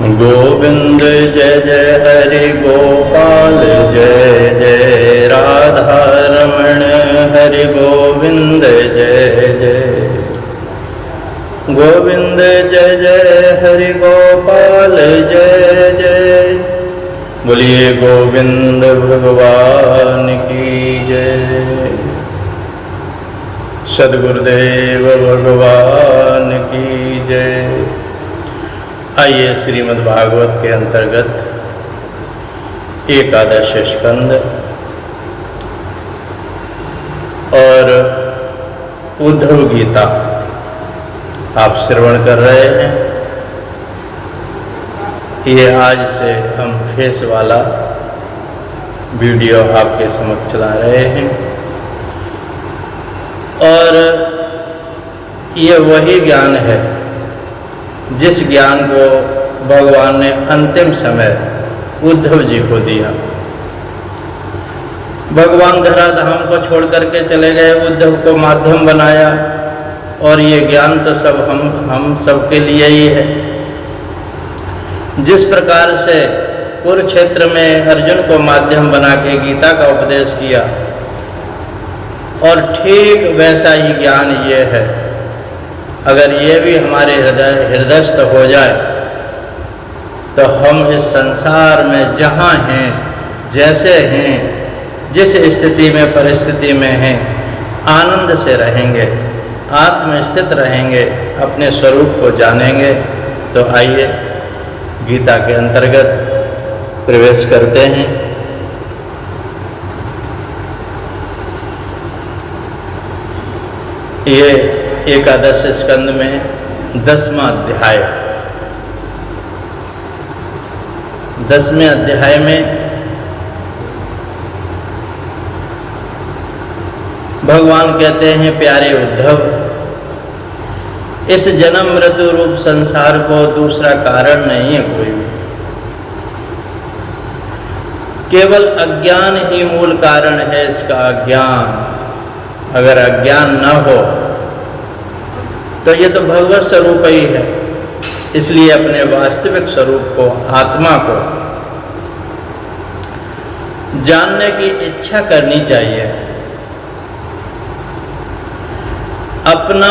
गोविंद जय जय हरि गोपाल जय जय राधा रमण हरि गोविंद जय जय। गोविंद जय जय हरि गोपाल जय जय। बोलिए गोविंद भगवान की जय। सद्गुरुदेव भगवान की जय। आइए श्रीमद् भागवत के अंतर्गत एकादश स्कंद और उद्धव गीता आप श्रवण कर रहे हैं। ये आज से हम फेस वाला वीडियो आपके समक्ष चला रहे हैं और ये वही ज्ञान है जिस ज्ञान को भगवान ने अंतिम समय उद्धव जी को दिया। भगवान धराधाम को छोड़ करके चले गए, उद्धव को माध्यम बनाया और ये ज्ञान तो सब हम सबके लिए ही है। जिस प्रकार से कुरुक्षेत्र में अर्जुन को माध्यम बना के गीता का उपदेश किया और ठीक वैसा ही ज्ञान ये है। अगर ये भी हमारे हृदयस्थ हो जाए तो हम इस संसार में जहाँ हैं, जैसे हैं, जिस स्थिति में परिस्थिति में हैं, आनंद से रहेंगे, आत्मस्थित रहेंगे, अपने स्वरूप को जानेंगे। तो आइए गीता के अंतर्गत प्रवेश करते हैं। ये एकादश स्कंद में 10वां अध्याय। 10वें अध्याय में भगवान कहते हैं, प्यारे उद्धव, इस जन्म मृत्यु रूप संसार को दूसरा कारण नहीं है कोई भी, केवल अज्ञान ही मूल कारण है। इसका अज्ञान, अगर अज्ञान न हो तो ये तो भगवत स्वरूप ही है। इसलिए अपने वास्तविक स्वरूप को, आत्मा को जानने की इच्छा करनी चाहिए। अपना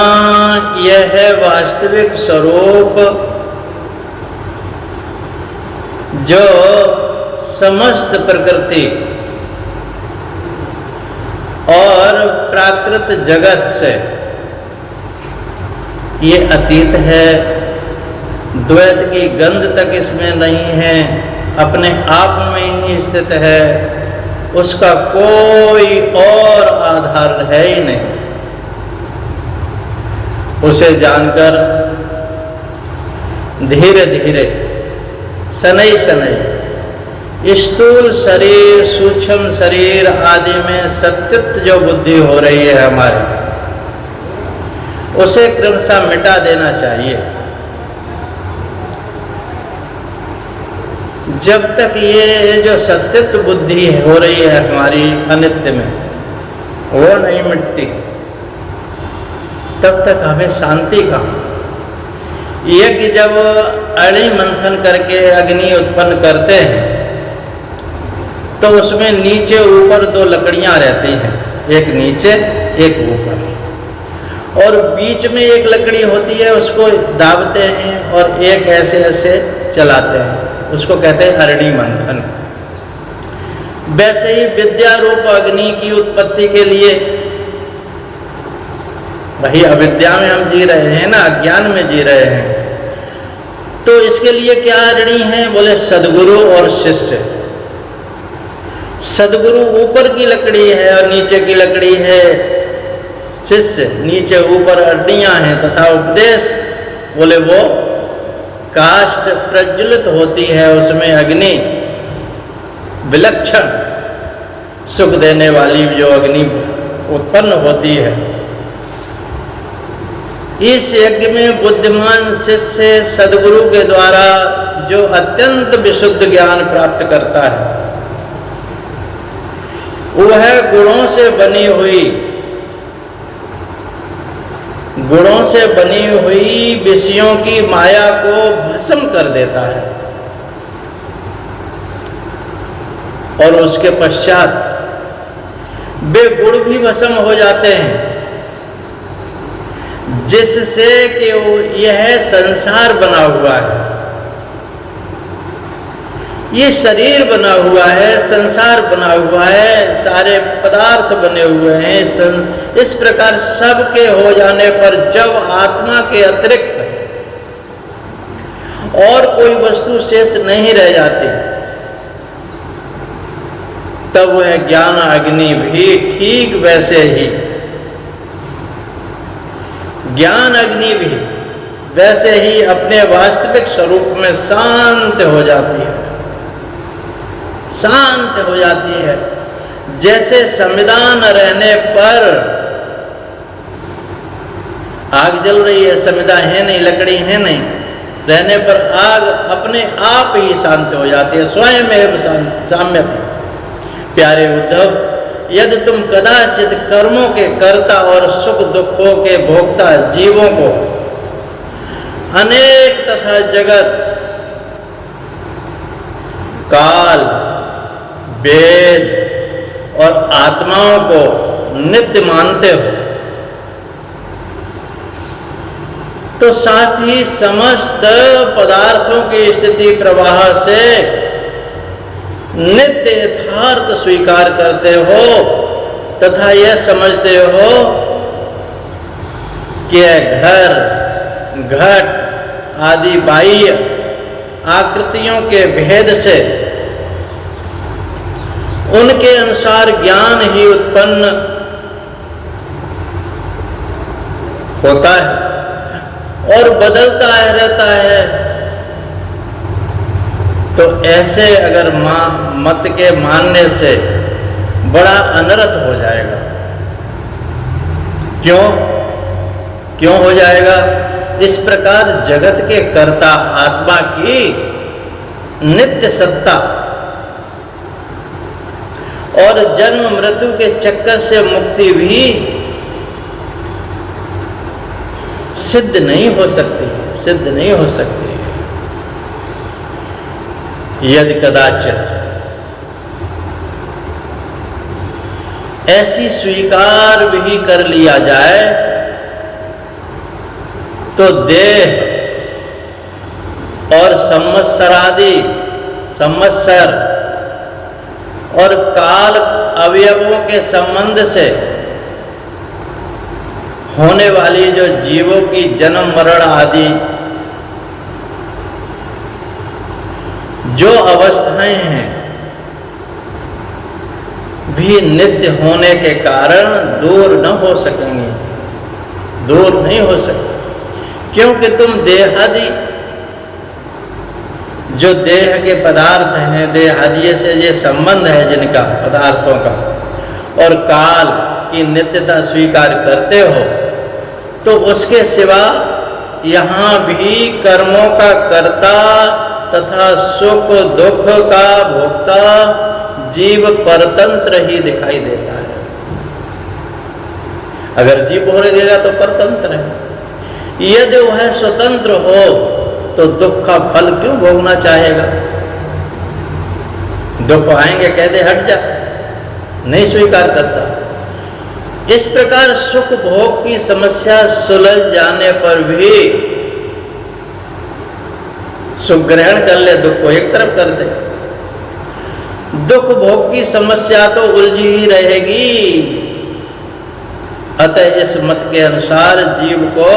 यह है वास्तविक स्वरूप जो समस्त प्रकृति और प्राकृत जगत से ये अतीत है, द्वैत की गंध तक इसमें नहीं है, अपने आप में ही स्थित है, उसका कोई और आधार है ही नहीं। उसे जानकर धीरे धीरे, शनैः शनैः स्थूल शरीर, सूक्ष्म शरीर आदि में सत्वित जो बुद्धि हो रही है हमारी, उसे क्रमशः मिटा देना चाहिए। जब तक ये जो सत्वित्व बुद्धि हो रही है हमारी अनित्य में, वो नहीं मिटती, तब तक हमें शांति कहाँ। यज्ञ जब अग्नि मंथन करके अग्नि उत्पन्न करते हैं तो उसमें नीचे ऊपर 2 लकड़ियाँ रहती हैं, एक नीचे एक ऊपर, और बीच में एक लकड़ी होती है, उसको दाबते हैं और एक ऐसे ऐसे चलाते हैं, उसको कहते हैं अग्नि मंथन। वैसे ही विद्या रूप अग्नि की उत्पत्ति के लिए, वही अविद्या में हम जी रहे हैं ना, अज्ञान में जी रहे हैं, तो इसके लिए क्या अग्नि है? बोले सद्गुरु और शिष्य। सद्गुरु ऊपर की लकड़ी है और नीचे की लकड़ी है शिष्य, नीचे ऊपर अड्डियाँ हैं तथा उपदेश, बोले वो काष्ठ प्रज्वलित होती है, उसमें अग्नि विलक्षण सुख देने वाली जो अग्नि उत्पन्न होती है। इस यज्ञ में बुद्धिमान शिष्य सद्गुरु के द्वारा जो अत्यंत विशुद्ध ज्ञान प्राप्त करता है, वह गुणों से बनी हुई गुणों से बनी हुई विषयों की माया को भस्म कर देता है। और उसके पश्चात वे गुण भी भस्म हो जाते हैं, जिससे कि यह संसार बना हुआ है, ये शरीर बना हुआ है, संसार बना हुआ है, सारे पदार्थ बने हुए हैं। इस प्रकार सबके हो जाने पर जब आत्मा के अतिरिक्त और कोई वस्तु शेष नहीं रह जाती, तब वह ज्ञान अग्नि भी ठीक वैसे ही, ज्ञान अग्नि भी वैसे ही अपने वास्तविक स्वरूप में शांत हो जाती है, शांत हो जाती है। जैसे समिधा न रहने पर आग जल रही है, समिधा है नहीं, लकड़ी है नहीं, रहने पर आग अपने आप ही शांत हो जाती है, स्वयं एवं साम्यति। प्यारे उद्धव, यदि तुम कदाचित कर्मों के कर्ता और सुख दुखों के भोक्ता जीवों को अनेक तथा जगत, काल, वेद और आत्माओं को नित्य मानते हो, तो साथ ही समस्त पदार्थों की स्थिति प्रवाह से नित्य यथार्थ स्वीकार करते हो तथा यह समझते हो कि घर, घट आदि बाह्य आकृतियों के भेद से उनके अनुसार ज्ञान ही उत्पन्न होता है और बदलता रहता है। तो ऐसे अगर मत के मानने से बड़ा अनर्थ हो जाएगा। क्यों हो जाएगा? इस प्रकार जगत के कर्ता आत्मा की नित्य सत्ता और जन्म मृत्यु के चक्कर से मुक्ति भी सिद्ध नहीं हो सकती, सिद्ध नहीं हो सकती। यदि कदाचित ऐसी स्वीकार भी कर लिया जाए तो देह और संवत्सर और काल अवयवों के संबंध से होने वाली जो जीवों की जन्म मरण आदि जो अवस्थाएं हैं भी नित्य होने के कारण दूर न हो सकेंगी, दूर नहीं हो सकती। क्योंकि तुम देहादि जो देह के पदार्थ हैं, देहादि से ये संबंध है जिनका पदार्थों का, और काल की नित्यता स्वीकार करते हो, तो उसके सिवा यहाँ भी कर्मों का कर्ता तथा सुख दुख का भोक्ता जीव परतंत्र ही दिखाई देता है। अगर जीव हो रहेगा तो परतंत्र है। यदि वह स्वतंत्र हो तो दुख का फल क्यों भोगना चाहेगा? दुख आएंगे कह दे हट जा, नहीं स्वीकार करता। इस प्रकार सुख भोग की समस्या सुलझ जाने पर भी सुख ग्रहण कर ले, दुख को एक तरफ कर दे। दुख भोग की समस्या तो उलझी ही रहेगी। अतः इस मत के अनुसार जीव को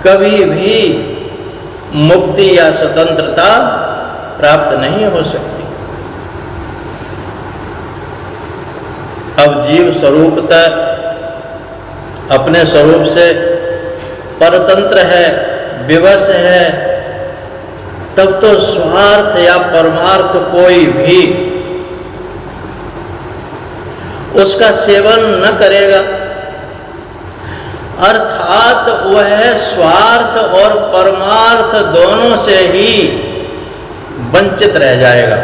कभी भी मुक्ति या स्वतंत्रता प्राप्त नहीं हो सकती। अब जीव स्वरूपतः अपने स्वरूप से परतंत्र है, विवश है, तब तो स्वार्थ या परमार्थ कोई भी उसका सेवन न करेगा। अर्थात वह स्वार्थ और परमार्थ दोनों से ही वंचित रह जाएगा,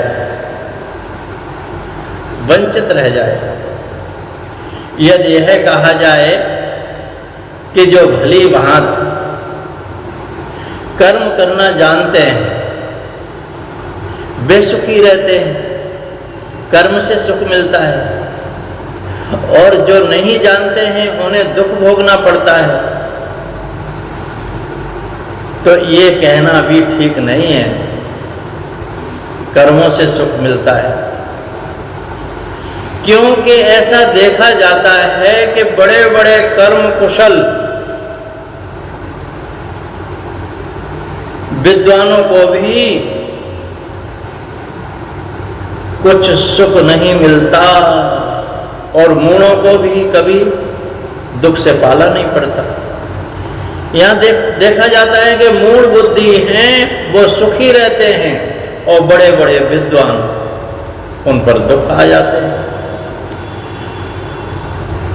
वंचित रह जाएगा। यदि यह कहा जाए कि जो भली भांति कर्म करना जानते हैं बेसुखी रहते हैं, कर्म से सुख मिलता है, और जो नहीं जानते हैं उन्हें दुख भोगना पड़ता है। तो ये कहना भी ठीक नहीं है। कर्मों से सुख मिलता है, क्योंकि ऐसा देखा जाता है कि बड़े बड़े कर्म कुशल विद्वानों को भी कुछ सुख नहीं मिलता, और मूढ़ों को भी कभी दुख से पाला नहीं पड़ता। यहाँ देखा जाता है कि मूढ़ बुद्धि हैं वो सुखी रहते हैं, और बड़े बड़े विद्वान उन पर दुख आ जाते हैं।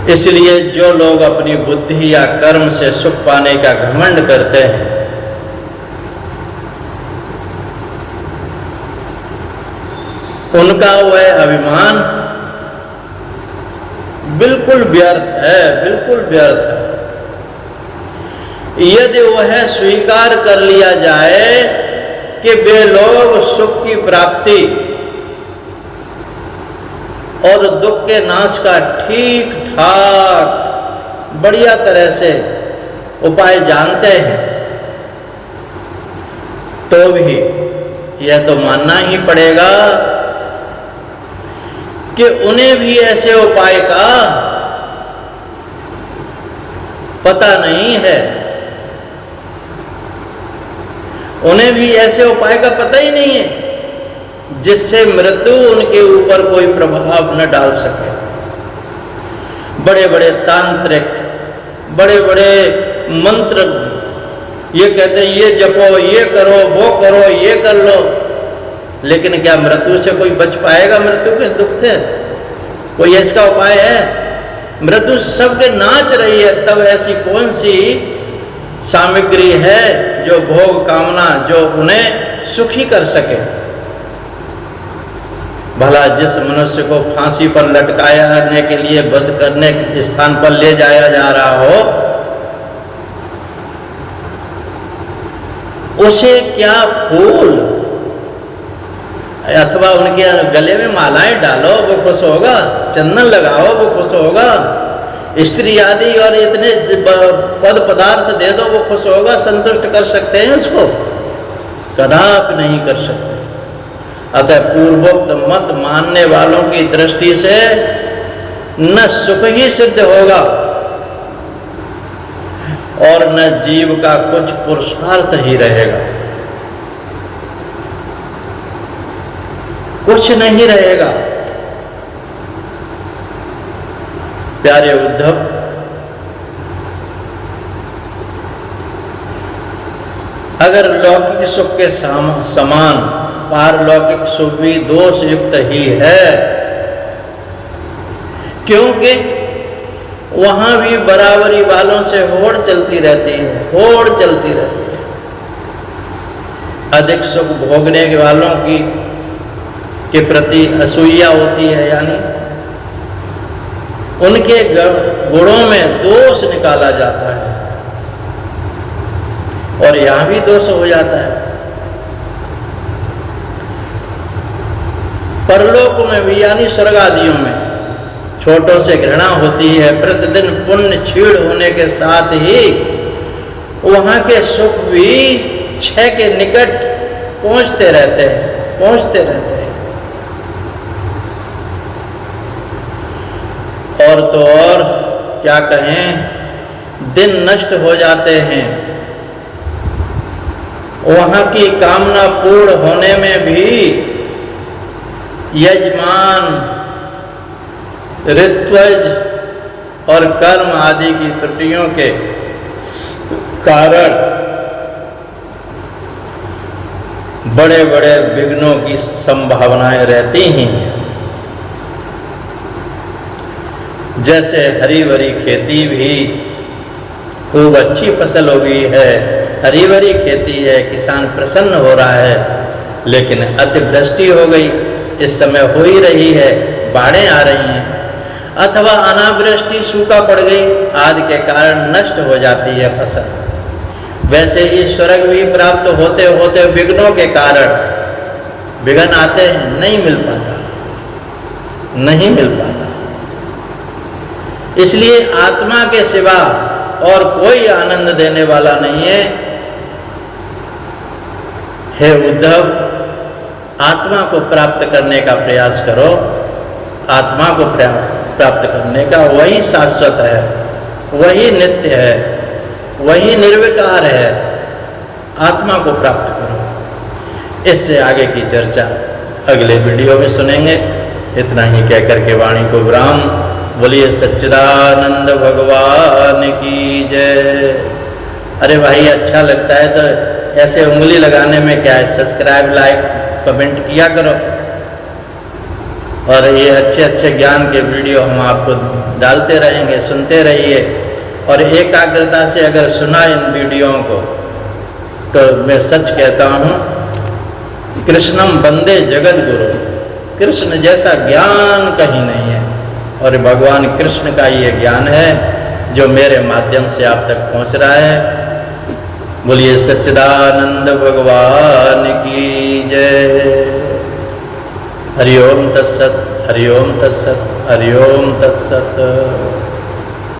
इसलिए जो लोग अपनी बुद्धि या कर्म से सुख पाने का घमंड करते हैं, उनका वह अभिमान बिल्कुल व्यर्थ है, बिल्कुल व्यर्थ है। यदि वह स्वीकार कर लिया जाए कि वे लोग सुख की प्राप्ति और दुख के नाश का ठीक ठाक बढ़िया तरह से उपाय जानते हैं, तो भी यह तो मानना ही पड़ेगा कि उन्हें भी ऐसे उपाय का पता नहीं है, उन्हें भी ऐसे उपाय का पता ही नहीं है जिससे मृत्यु उनके ऊपर कोई प्रभाव न डाल सके। बड़े बड़े तांत्रिक, बड़े बड़े मंत्र ये कहते हैं ये जपो, ये करो, वो करो, ये कर लो, लेकिन क्या मृत्यु से कोई बच पाएगा? मृत्यु किस दुख से? कोई इसका उपाय है? मृत्यु सबके नाच रही है, तब ऐसी कौन सी सामग्री है जो भोग कामना जो उन्हें सुखी कर सके? भला जिस मनुष्य को फांसी पर लटकाने के लिए वध करने के स्थान पर ले जाया जा रहा हो, उसे क्या फूल अथवा उनके गले में मालाएं डालो वो खुश होगा, चंदन लगाओ वो खुश होगा, स्त्री आदि और इतने पद पदार्थ दे दो वो खुश होगा, संतुष्ट कर सकते हैं उसको? कदापि नहीं कर सकते। अतः पूर्वोक्त मत मानने वालों की दृष्टि से न सुख ही सिद्ध होगा और न जीव का कुछ पुरुषार्थ ही रहेगा, कुछ नहीं रहेगा। प्यारे उद्धव, अगर लौकिक सुख के समान पारलौकिक सुख भी दोष युक्त ही है, क्योंकि वहां भी बराबरी वालों से होड़ चलती रहती है, होड़ चलती रहती है। अधिक सुख भोगने के वालों की के प्रति असूया होती है, यानी उनके गुणों में दोष निकाला जाता है, और यहां भी दोष हो जाता है। परलोक में भी यानी स्वर्ग आदियों में छोटों से घृणा होती है। प्रतिदिन पुण्य क्षीण होने के साथ ही वहां के सुख भी क्षय के निकट पहुंचते रहते हैं, पहुंचते रहते हैं। और तो और क्या कहें, दिन नष्ट हो जाते हैं। वहां की कामना पूर्ण होने में भी यजमान, ऋत्वज और कर्म आदि की त्रुटियों के कारण बड़े बड़े विघ्नों की संभावनाएं रहती हैं। जैसे हरी भरी खेती भी खूब अच्छी फसल हो गई है, हरी भरी खेती है, किसान प्रसन्न हो रहा है, लेकिन अतिवृष्टि हो गई, इस समय हो ही रही है, बाढ़ें आ रही हैं, अथवा अनावृष्टि सूखा पड़ गई आदि के कारण नष्ट हो जाती है फसल। वैसे ही स्वर्ग भी प्राप्त होते होते विघ्नों के कारण विघ्न आते हैं, नहीं मिल पाता, नहीं मिल पाता। इसलिए आत्मा के सिवा और कोई आनंद देने वाला नहीं है। हे उद्धव, आत्मा को प्राप्त करने का प्रयास करो। आत्मा को प्राप्त करने का वही शाश्वत है, वही नित्य है, वही निर्विकार है। आत्मा को प्राप्त करो। इससे आगे की चर्चा अगले वीडियो में सुनेंगे। इतना ही कहकर के वाणी को विराम। बोलिए सच्चिदानंद भगवान की जय। अरे भाई, अच्छा लगता है तो ऐसे उंगली लगाने में क्या है, सब्सक्राइब, लाइक, कमेंट किया करो। और ये अच्छे अच्छे ज्ञान के वीडियो हम आपको डालते रहेंगे, सुनते रहिए। और एकाग्रता से अगर सुना इन वीडियो को तो मैं सच कहता हूँ, कृष्णम वंदे जगत गुरु। कृष्ण जैसा ज्ञान कहीं नहीं है। और भगवान कृष्ण का ये ज्ञान है जो मेरे माध्यम से आप तक पहुँच रहा है। बोलिए सच्चिदानंद भगवान की जय। हरि ओम तत्सत, हरि ओम तत्सत, हरि ओम तत्सत।